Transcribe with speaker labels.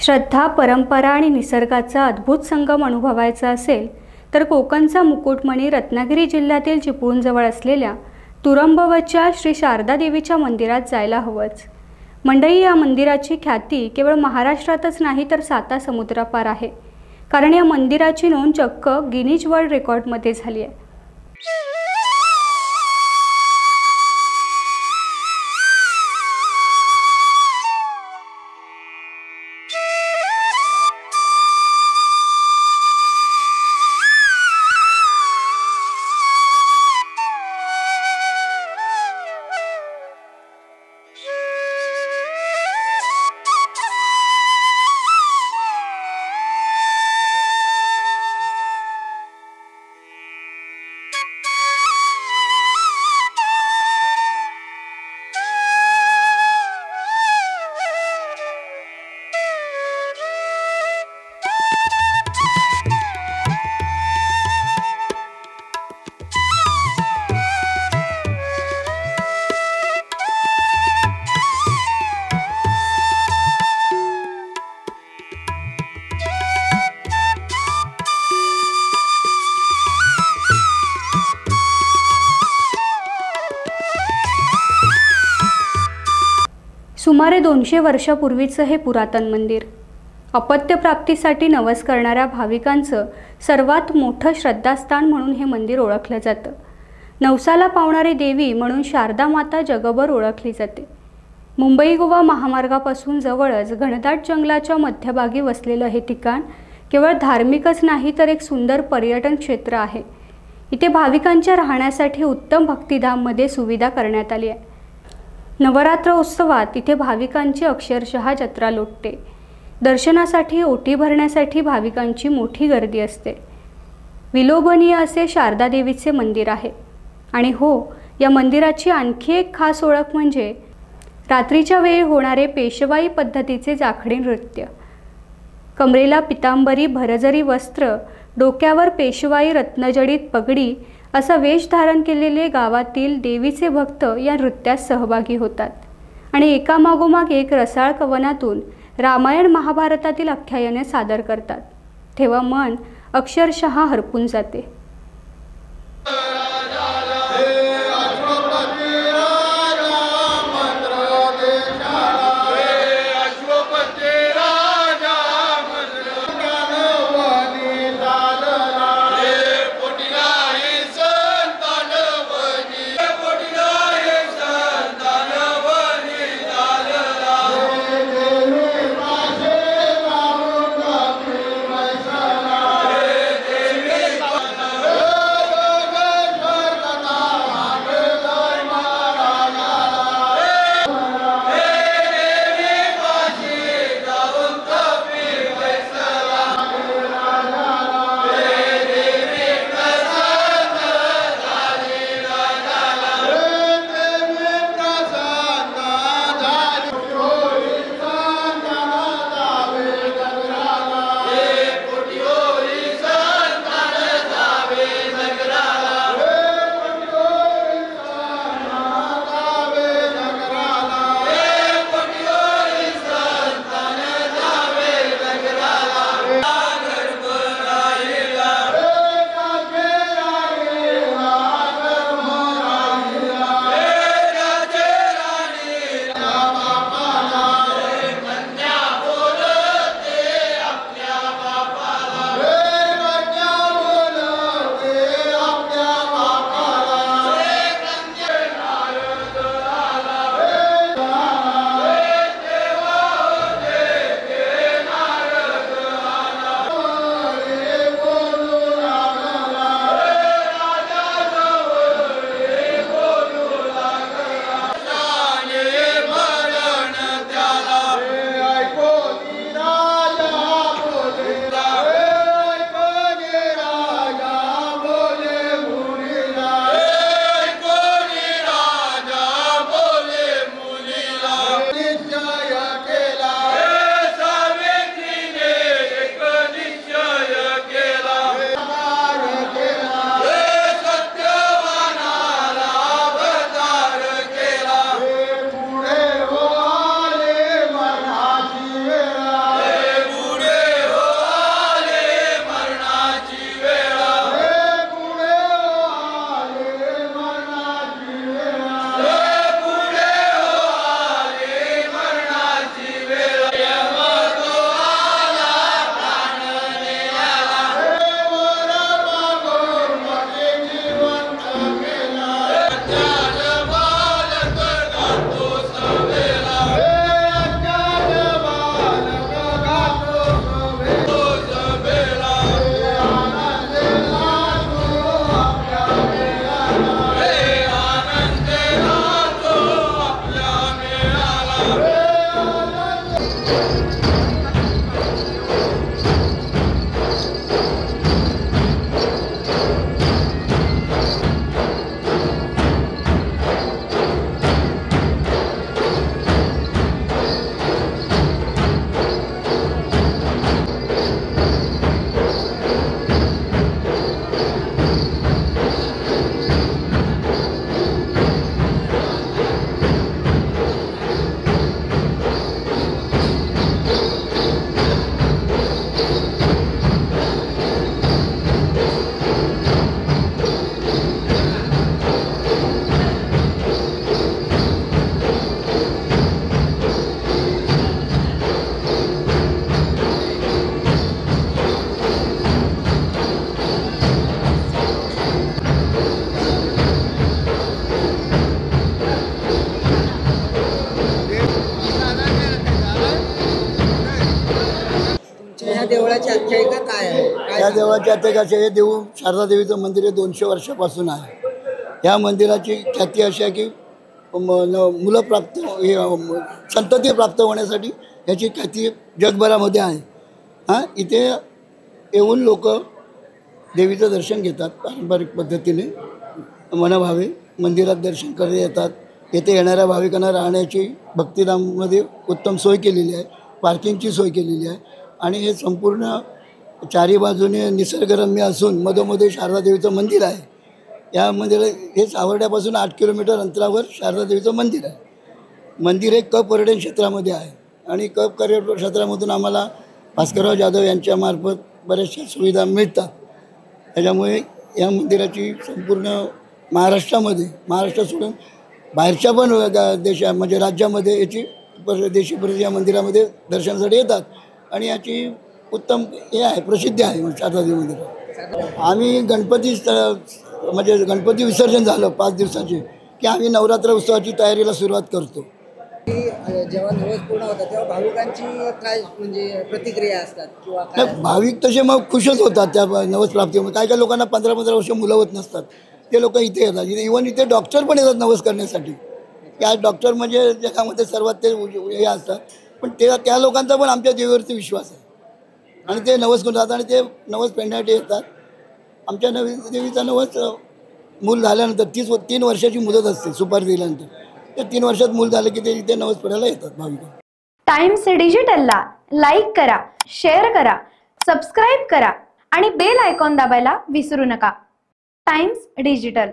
Speaker 1: श्रद्धा, परंपरा आणि निसर्गाचा अद्भुत संगम अनुभवायचा असेल तर कोकणचा मुकुटमणी रत्नागिरी जिल्ह्यातील चिपळूणजवळ असलेल्या तुरंबवच्या श्री शारदा देवीच्या मंदिरात जायला हवंच। मंडळी, या मंदिराची ख्याती केवळ महाराष्ट्रातच नाही तर 7 समुद्रापार आहे, कारण या मंदिराची नोंद चक्क गिनीज वर्ल्ड रेकॉर्डमध्ये झाली आहे। सुमारे 200 वर्षापूर्वीचं हे पुरातन मंदिर अपत्य प्राप्तीसाठी नवस करणाऱ्या भाविकांचं सर्वात मोठं श्रद्धास्थान म्हणून हे मंदिर ओळखलं जातं। नवसाला पावणारी देवी म्हणून शारदा माता जगभर ओळखली जाते। मुंबई गोवा महामार्गापासून जवळच घनदाट जंगलाच्या मध्यभागी वसलेलं हे ठिकाण केवळ धार्मिकच नाही तर एक सुंदर पर्यटन क्षेत्र आहे। इथे भाविकांच्या राहण्यासाठी उत्तम भक्तिधाममध्ये सुविधा करण्यात आली आहे। नवरात्र उत्सवात इथे भाविकांची अक्षरशः जत्रा लोटते। दर्शनासाठी ओटी भरण्यासाठी भाविकांची मोठी गर्दी असते। विलोभनीय असे शारदा देवीचे मंदिर आहे। आणि हो, या मंदिराची आणखी एक खास ओळख म्हणजे रात्रीच्या वेळी होणारे पेशवाई पद्धतीचे जाखडी नृत्य। कमरेला पितांबरी भरजरी वस्त्र, डोक्यावर पेशवाई रत्नजडित पगडी असा वेश धारण केलेले गावातील देवीचे भक्त या नृत्यात सहभागी होतात आणि एकामागोमाग एक रसाळ कवनातून रामायण महाभारतातील आख्यायने सादर करतात। तेव्हा मन अक्षरशः हरपून जाते।
Speaker 2: देवळाची आख्यायिका काय आहे?
Speaker 3: या देवळाची आख्यायिका हे देऊ शारदा देवीचं मंदिर हे 200 वर्षापासून आहे. या मंदिराची ख्याती अशी आहे की मुलं प्राप्त संतती प्राप्त होण्यासाठी याची ख्याती जगभरामध्ये आहे. इथे येऊन लोक देवीचं दर्शन घेतात पारंपरिक पद्धतीने मनभावे मंदिरात दर्शन करत येतात. येथे येणाऱ्या भाविकांना राहण्याची भक्तिधाममध्ये उत्तम सोय केलेली आहे, पार्किंगची सोय केलेली आहे आणि हे संपूर्ण चारी बाजूने निसर्गरम्य असून मधोमध शारदा देवीचं मंदिर आहे. या मंदिरात हे सावर्ड्यापासून 8 किलोमीटर अंतरावर शारदा देवीचं मंदिर आहे. मंदिर हे कप पर्यटन क्षेत्रामध्ये आहे आणि कप पर्यटन क्षेत्रामधून आम्हाला भास्करराव जाधव यांच्यामार्फत बऱ्याचशा सुविधा मिळतात. त्याच्यामुळे या मंदिराची संपूर्ण महाराष्ट्र सोडून बाहेरच्या पण देशा म्हणजे राज्यामध्ये याची परदेशी या मंदिरामध्ये दर्शनासाठी येतात आणि याची उत्तम हे आहे, प्रसिद्धी आहे शारदा देवी मंदिर. आम्ही म्हणजे गणपती विसर्जन झालं 5 दिवसाचे की आम्ही नवरात्र उत्सवाची तयारीला सुरुवात करतो.
Speaker 2: जेव्हा नवस पूर्ण होतात तेव्हा भाविकांची काय म्हणजे प्रतिक्रिया असतात किंवा काय?
Speaker 3: भाविक तसे मग खुशच होतात त्या नवस प्राप्तीमुळे. काही काही लोकांना 15-15 वर्ष मुलं होत नसतात, ते लोक इथे येतात. इव्हन इथे डॉक्टर पण येतात नवस करण्यासाठी. त्या डॉक्टर म्हणजे जगामध्ये सर्वात ते हे असतात, पण त्या लोकांचा पण आमच्या देवीवरती विश्वास आहे आणि ते नवस करून जातात आणि ते नवस पेंढण्यासाठी येतात. आमच्या देवीचा नवस मूल झाल्यानंतर 3 वर्षाची मुदत असते सुपारी दिल्यानंतर. त्या 3 वर्षात मूल झालं की ते इथे नवस फेडायला येतात भाविक.
Speaker 4: टाइम्स डिजिटलला लाईक करा, शेअर करा, सबस्क्राईब करा आणि बेल आयकॉन दाबायला विसरू नका. Times digital.